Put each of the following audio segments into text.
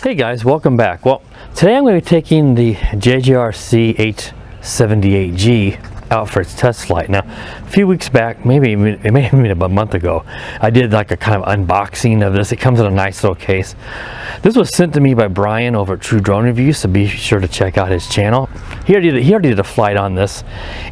Hey guys, welcome back. Well, today I'm going to be taking the JJRC H78G out for its test flight. Now, a few weeks back, maybe it may have been about a month ago, I did like a kind of unboxing of this. It comes in a nice little case. This was sent to me by Brian over at True Drone Reviews, so be sure to check out his channel. He already did a flight on this,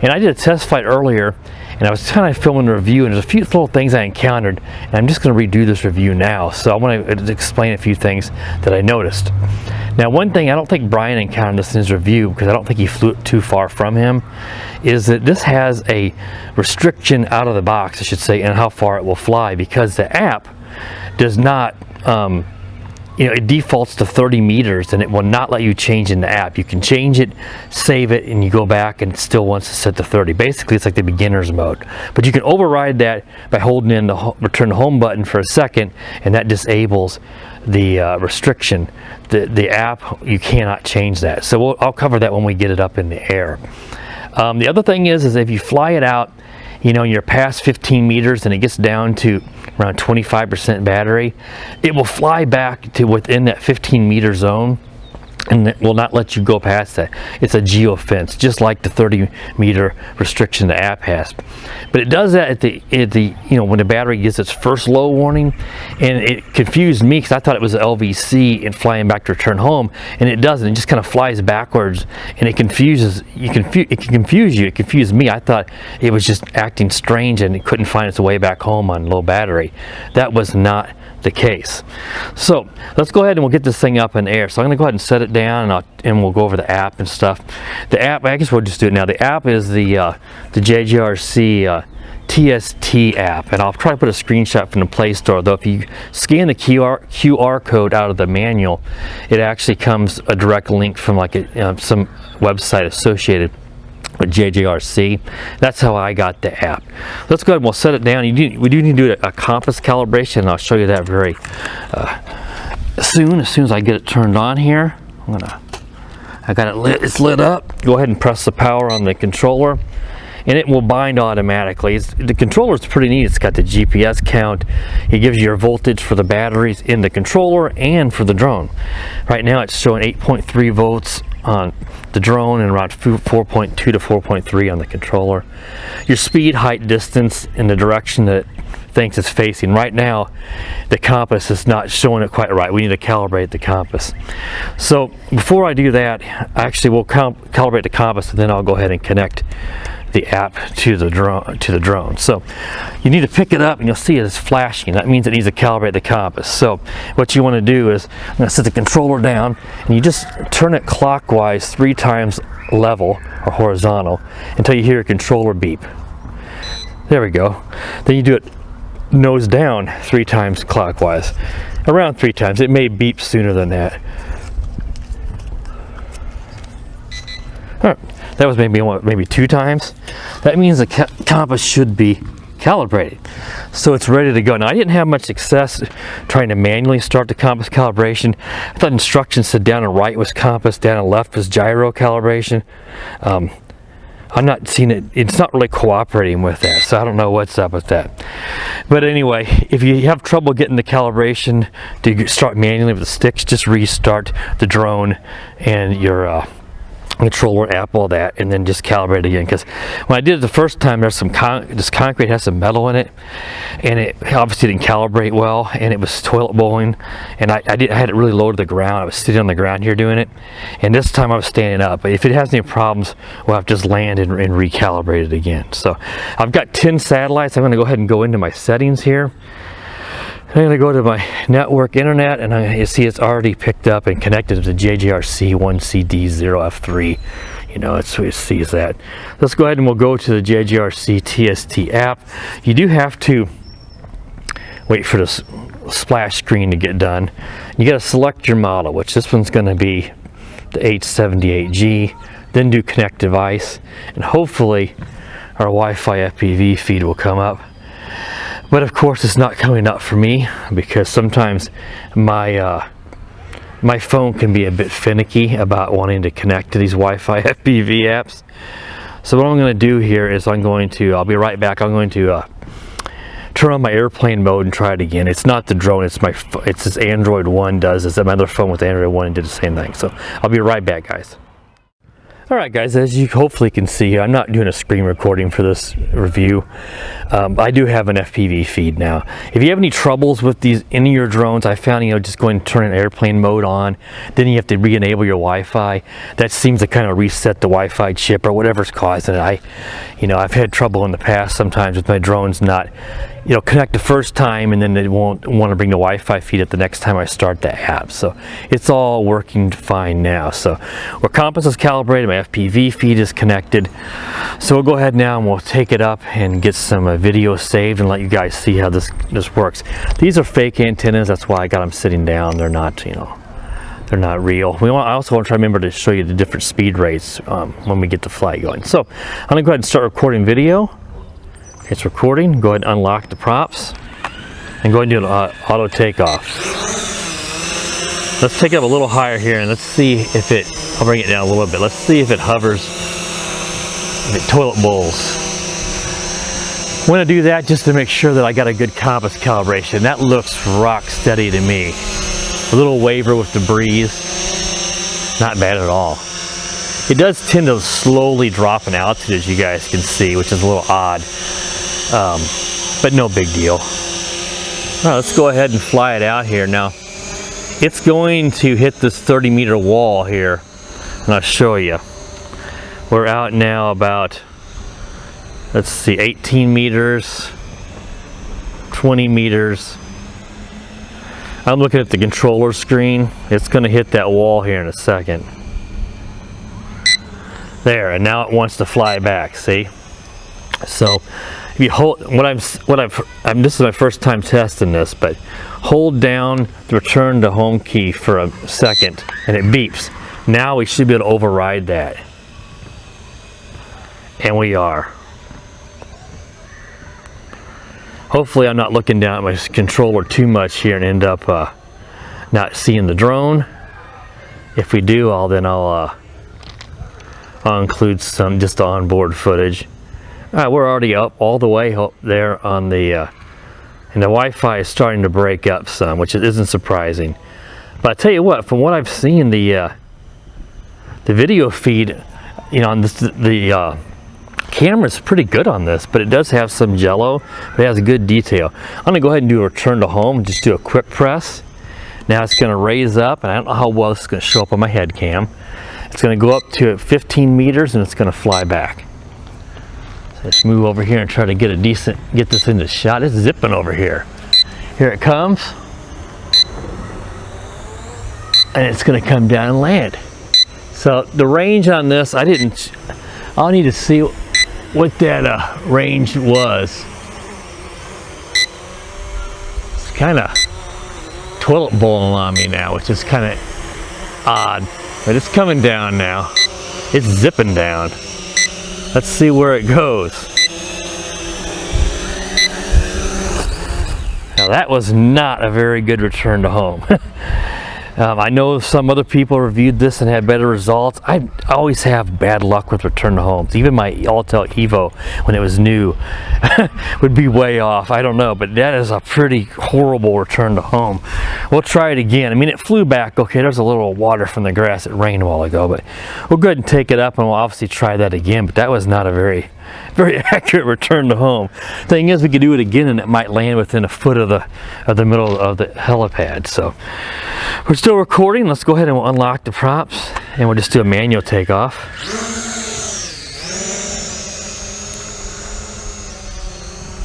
and I did a test flight earlier, and I was kind of filming a review, and there's a few little things I encountered, and I'm just going to redo this review now. So I want to explain a few things that I noticed. Now, one thing I don't think Brian encountered this in his review, because I don't think he flew it too far from him, is that this has a restriction out of the box, I should say, and how far it will fly, because the app does not, it defaults to 30 meters and it will not let you change in the app. You can change it, save it, and you go back and it still wants to set to 30. Basically, it's like the beginner's mode. But you can override that by holding in the return to home button for a second, and that disables the restriction. The app, you cannot change that. So I'll cover that when we get it up in the air. The other thing is if you fly it out, you're past 15 meters and it gets down to around 25% battery, it will fly back to within that 15 meter zone, and it will not let you go past that. It's a geofence, just like the 30 meter restriction the app has. But it does that at the when the battery gets its first low warning, and it confused me because I thought it was an LVC and flying back to return home, and it doesn't. It just kind of flies backwards, and it confuses you. It can confuse you. It confused me. I thought it was just acting strange and it couldn't find its way back home on low battery. That was not the case. So let's go ahead and we'll get this thing up in the air. So I'm going to go ahead and set it down, and we'll go over the app and stuff. The app, I guess we'll just do it now. The app is the JJRC TST app, and I'll try to put a screenshot from the Play Store. Though if you scan the QR code out of the manual, it actually comes a direct link from like some website associated with JJRC. That's how I got the app. Let's go ahead and we'll set it down. We do need to do a compass calibration, and I'll show you that very soon. As soon as I get it turned on here, I got it lit. It's lit up. Go ahead and press the power on the controller, and it will bind automatically. The controller is pretty neat. It's got the GPS count. It gives you your voltage for the batteries in the controller and for the drone. Right now it's showing 8.3 volts on the drone and around 4.2 to 4.3 on the controller. Your speed, height, distance, and the direction that it thinks it's facing. Right now the compass is not showing it quite right. We need to calibrate the compass. So before I do that, actually we'll calibrate the compass, and then I'll go ahead and connect the app to the drone. So you need to pick it up, and you'll see it's flashing. That means it needs to calibrate the compass. So what you want to do is, I'm going to set the controller down, and you just turn it clockwise 3 times level or horizontal until you hear your controller beep. There we go. Then you do it nose down 3 times clockwise, around 3 times. It may beep sooner than that. All right. That was maybe 2 times. That means the compass should be calibrated. So it's ready to go. Now, I didn't have much success trying to manually start the compass calibration. I thought instructions said down and right was compass, down and left was gyro calibration. I'm not seeing it. It's not really cooperating with that, so I don't know what's up with that. But anyway, if you have trouble getting the calibration to start manually with the sticks, just restart the drone and your controller app, all that, and then just calibrate it again. Because when I did it the first time, there's this concrete has some metal in it, and it obviously didn't calibrate well, and it was toilet bowling, and I had it really low to the ground. I was sitting on the ground here doing it, and this time I was standing up. But if it has any problems, we'll have to just land and recalibrate it again. So I've got 10 satellites. I'm going to go ahead and go into my settings here. I'm going to go to my network internet, and you see it's already picked up and connected to the JJRC 1CD0F3. It sees that. Let's go ahead and we'll go to the JJRC TST app. You do have to wait for this splash screen to get done. You got to select your model, which this one's going to be the H78G. Then do connect device, and hopefully our Wi-Fi FPV feed will come up. But of course it's not coming up for me, because sometimes my phone can be a bit finicky about wanting to connect to these Wi-Fi FPV apps. So what I'm going to do here is I'll be right back. I'm going to turn on my airplane mode and try it again. It's not the drone, it's this Android One does this. My other phone with Android One did the same thing. So I'll be right back, guys. Alright guys, as you hopefully can see here, I'm not doing a screen recording for this review. I do have an FPV feed now. If you have any troubles with any of your drones, I found, just going to turn an airplane mode on, then you have to re-enable your Wi-Fi. That seems to kind of reset the Wi-Fi chip or whatever's causing it. I've had trouble in the past sometimes with my drones not connect the first time, and then they won't want to bring the Wi-Fi feed up the next time I start the app. So it's all working fine now. So our compass is calibrated, my FPV feed is connected. So we'll go ahead now and we'll take it up and get some video saved and let you guys see how this works. These are fake antennas, that's why I got them sitting down. They're not, they're not real. I also want to try to remember to show you the different speed rates when we get the flight going. So I'm gonna go ahead and start recording video. It's recording. Go ahead and unlock the props and go ahead and do an auto takeoff. Let's take it up a little higher here and let's see if I'll bring it down a little bit. Let's see if it hovers, if it toilet bowls. I'm going to do that just to make sure that I got a good compass calibration. That looks rock steady to me. A little waver with the breeze. Not bad at all. It does tend to slowly drop in altitude, as you guys can see, which is a little odd. But no big deal. All right, let's go ahead and fly it out here. Now, it's going to hit this 30-meter wall here, and I'll show you. We're out now about, let's see, 18 meters, 20 meters. I'm looking at the controller screen. It's going to hit that wall here in a second. There, and now it wants to fly back, see? So if you hold, this is my first time testing this, but hold down the return to home key for a second and it beeps. Now we should be able to override that. And we are. Hopefully I'm not looking down at my controller too much here and end up not seeing the drone. If we do, I'll include some just onboard footage. All right, we're already up all the way up there on the, and the Wi-Fi is starting to break up some, which isn't surprising. But I tell you what, from what I've seen, the video feed, on the camera's pretty good on this, but it does have some jello, but it has good detail. I'm gonna go ahead and do a return to home, just do a quick press. Now it's gonna raise up, and I don't know how well this is gonna show up on my head cam. It's going to go up to 15 meters and it's going to fly back. So let's move over here and try to get this into shot. It's zipping over here. Here it comes. And it's going to come down and land. So the range on this, I'll need to see what that range was. It's kind of toilet bowling on me now, which is kind of odd. But it's coming down now. It's zipping down. Let's see where it goes. Now that was not a very good return to home. I know some other people reviewed this and had better results. I always have bad luck with return to homes. Even my Altel Evo, when it was new, would be way off. I don't know, but that is a pretty horrible return to home. We'll try it again. I mean, it flew back. Okay, there's a little water from the grass. It rained a while ago, but we'll go ahead and take it up and we'll obviously try that again. But that was not a very accurate return to home. Thing is, we could do it again and it might land within a foot of the middle of the helipad. So we're still recording. Let's go ahead and we'll unlock the props and we'll just do a manual takeoff.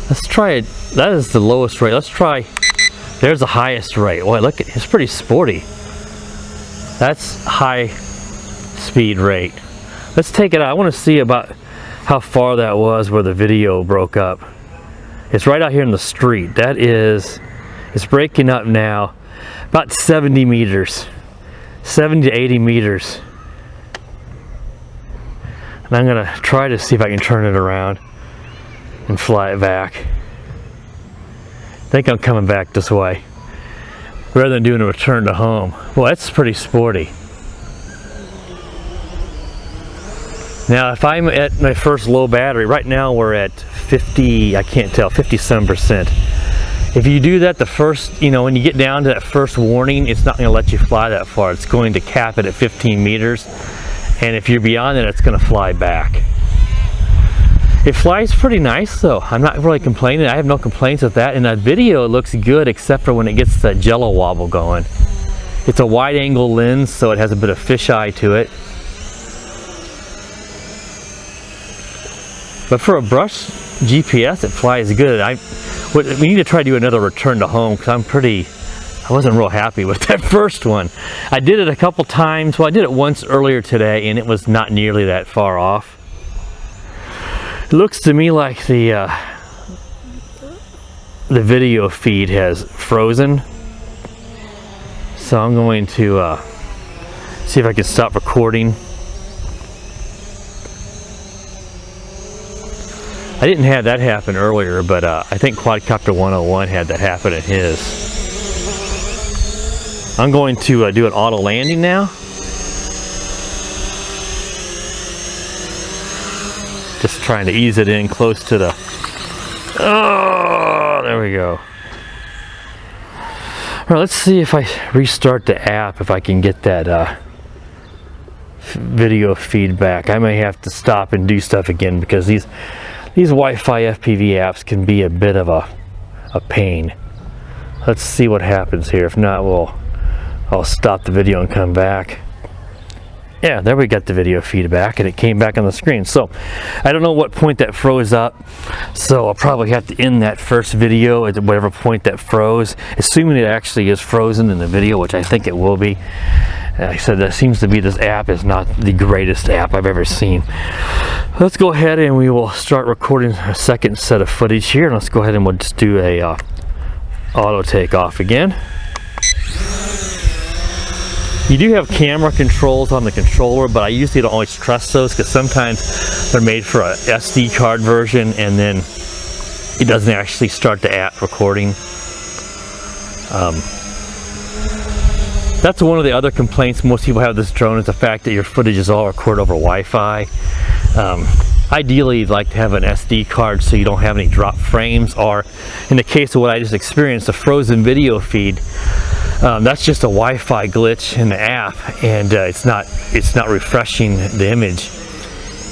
Let's try it. That is the lowest rate. Let's try. There's the highest rate. Boy, look at it's pretty sporty. That's high speed rate. Let's take it out. I want to see about how far that was where the video broke up. It's right out here in the street. That is, it's breaking up now. About 70 meters. 70 to 80 meters. And I'm gonna try to see if I can turn it around and fly it back. I think I'm coming back this way rather than doing a return to home. Well, that's pretty sporty. Now if I'm at my first low battery, right now we're at 50, I can't tell, 57%. If you do that the first, you know, when you get down to that first warning, it's not going to let you fly that far. It's going to cap it at 15 meters. And if you're beyond it, it's going to fly back. It flies pretty nice though. I'm not really complaining. I have no complaints with that. In that video, it looks good except for when it gets that jello wobble going. It's a wide angle lens, so it has a bit of fisheye to it. But for a brush GPS, it flies good. We need to try to do another return to home because I wasn't real happy with that first one. I did it a couple times. Well, I did it once earlier today and it was not nearly that far off. It looks to me like the video feed has frozen. So I'm going to see if I can stop recording. I didn't have that happen earlier, but I think Quadcopter 101 had that happen in his. I'm going to do an auto landing now. Just trying to ease it in close to the... Oh, there we go. All right, let's see if I restart the app, if I can get that video feedback. I may have to stop and do stuff again because these Wi-Fi FPV apps can be a bit of a pain. Let's see what happens here. If not, I'll stop the video and come back. Yeah, there we got the video feedback and it came back on the screen. So I don't know what point that froze up, so I'll probably have to end that first video at whatever point that froze, assuming it actually is frozen in the video, which I think it will be. Like I said, that seems to be, this app is not the greatest app I've ever seen. Let's go ahead and we will start recording a second set of footage here. Let's go ahead and we'll just do a auto takeoff again. You do have camera controls on the controller, but I usually don't always trust those because sometimes they're made for a SD card version and then it doesn't actually start the app recording. That's one of the other complaints most people have with this drone, is the fact that your footage is all recorded over Wi-Fi. Ideally, you'd like to have an SD card so you don't have any drop frames, or in the case of what I just experienced, a frozen video feed. That's just a Wi-Fi glitch in the app, and it's not refreshing the image,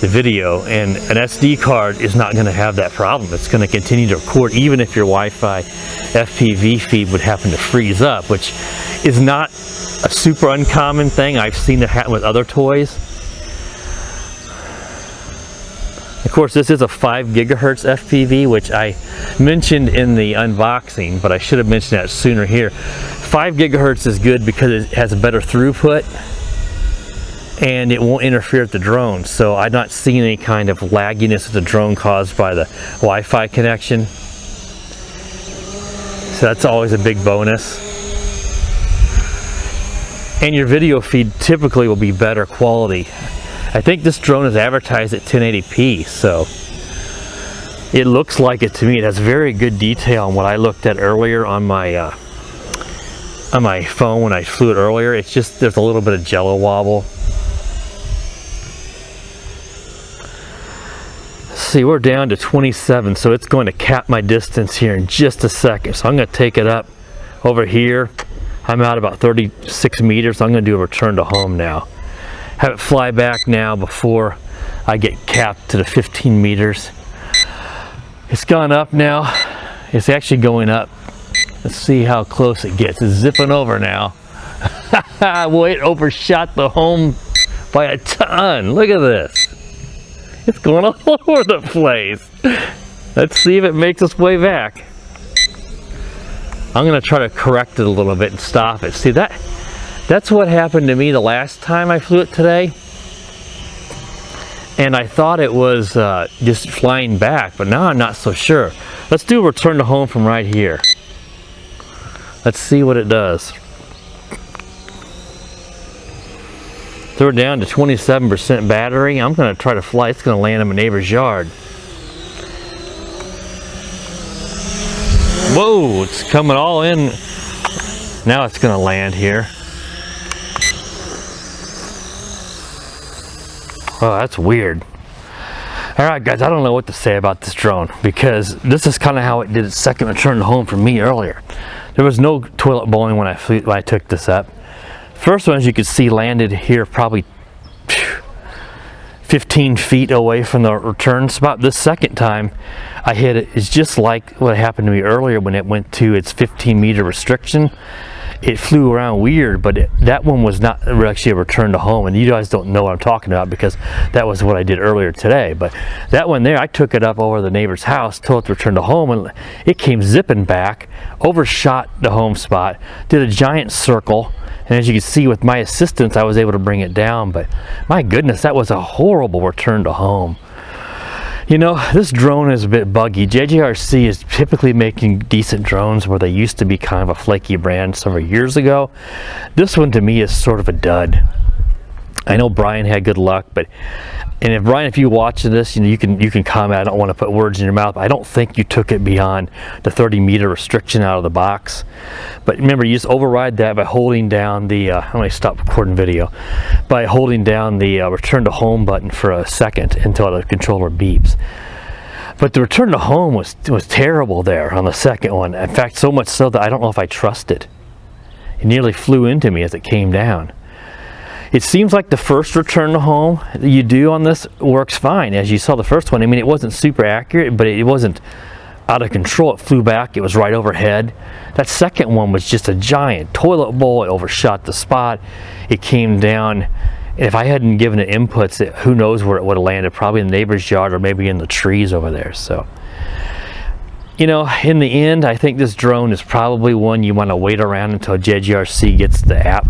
the video, and an SD card is not going to have that problem. It's going to continue to record even if your Wi-Fi FPV feed would happen to freeze up, which is not a super uncommon thing. I've seen it happen with other toys. Of course, this is a 5 gigahertz FPV, which I mentioned in the unboxing, but I should have mentioned that sooner here. 5 gigahertz is good because it has a better throughput and it won't interfere with the drone. So I'm not seeing any kind of lagginess with the drone caused by the Wi-Fi connection. So that's always a big bonus. And your video feed typically will be better quality. I think this drone is advertised at 1080p, so it looks like it to me. It has very good detail on what I looked at earlier on my phone when I flew it earlier. It's just there's a little bit of jello wobble. Let's see, we're down to 27, so it's going to cap my distance here in just a second. So I'm going to take it up over here. I'm out about 36 meters. So I'm going to do a return to home now. Have it fly back now before I get capped to the 15 meters. It's gone up now. It's actually going up. Let's see how close it gets. It's zipping over now. Well, it overshot the home by a ton. Look at this. It's going all over the place. Let's see if it makes its way back. I'm going to try to correct it a little bit and stop it. See, that's what happened to me the last time I flew it today. And I thought it was just flying back, but now I'm not so sure. Let's do a return to home from right here. Let's see what it does. So we're down to 27% battery. I'm going to try to fly. It's going to land in my neighbor's yard. Whoa, it's coming all in. Now it's going to land here. Oh, that's weird. Alright guys, I don't know what to say about this drone, because this is kind of how it did its second return to home for me earlier. There was no toilet bowling when I took this up. First one, as you can see, landed here probably 15 feet away from the return spot. This second time I hit it, it's just like what happened to me earlier when it went to its 15-meter restriction. It flew around weird, but that one was not actually a return to home, and you guys don't know what I'm talking about because that was what I did earlier today. But that one there, I took it up over the neighbor's house, told it to return to home, and it came zipping back, overshot the home spot, did a giant circle, and as you can see with my assistance I was able to bring it down. But my goodness, that was a horrible return to home. You know, this drone is a bit buggy. JJRC is typically making decent drones where they used to be kind of a flaky brand several years ago. This one to me is sort of a dud. I know Brian had good luck, and if Brian, if you watch this, you know, you can comment. I don't want to put words in your mouth. I don't think you took it beyond the 30-meter restriction out of the box. But remember, you just override that by holding down the I'm going to stop recording video, by holding down the return to home button for a second until the controller beeps. But the return to home was terrible there on the second one. In fact, so much so that I don't know if I trust it. It nearly flew into me as it came down. It seems like the first return to home that you do on this works fine. As you saw the first one, I mean, it wasn't super accurate, but it wasn't out of control. It flew back, it was right overhead. That second one was just a giant toilet bowl. It overshot the spot. It came down. And if I hadn't given it inputs, who knows where it would have landed, probably in the neighbor's yard or maybe in the trees over there. So, you know, in the end, I think this drone is probably one you want to wait around until JJRC gets the app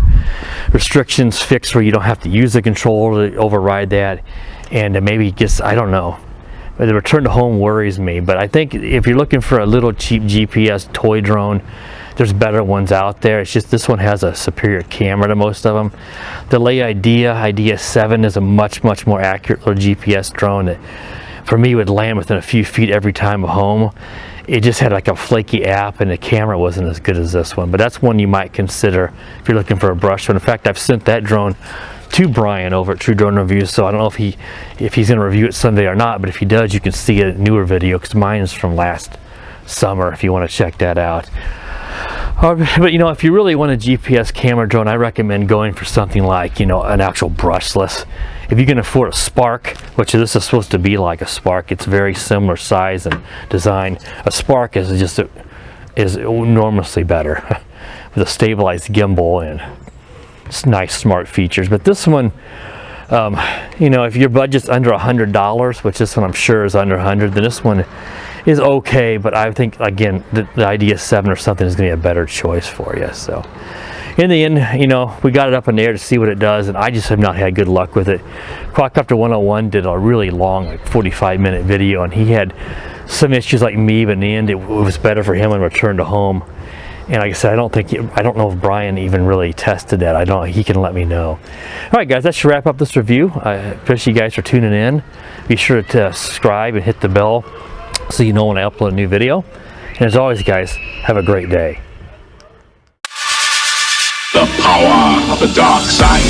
restrictions fixed where you don't have to use the controller to override that, and maybe just, I don't know. The return to home worries me, but I think if you're looking for a little cheap GPS toy drone, there's better ones out there. It's just this one has a superior camera to most of them. The Lay Idea 7 is a much more accurate little GPS drone that for me would land within a few feet every time home. It just had like a flaky app, and the camera wasn't as good as this one. But that's one you might consider if you're looking for a brush one. In fact, I've sent that drone to Brian over at True Drone Reviews, so I don't know if he's going to review it someday or not. But if he does, you can see a newer video because mine is from last summer. If you want to check that out. But you know, if you really want a GPS camera drone, I recommend going for something like, you know, an actual brushless. If you can afford a Spark, which this is supposed to be like a Spark, it's very similar size and design. A Spark is just is enormously better with a stabilized gimbal and nice smart features. But this one, you know, if your budget's under $100, which this one I'm sure is under 100, then this one is okay. But I think again, the Idea 7 or something is going to be a better choice for you. So in the end, you know, we got it up in the air to see what it does, and I just have not had good luck with it. Quadcopter 101 did a really long, like 45-minute video, and he had some issues like me, but in the end, it was better for him and returned to home. And like I said, I don't know if Brian even really tested that. He can let me know. All right, guys, that should wrap up this review. I appreciate you guys for tuning in. Be sure to subscribe and hit the bell so you know when I upload a new video. And as always, guys, have a great day. The power of the dark side.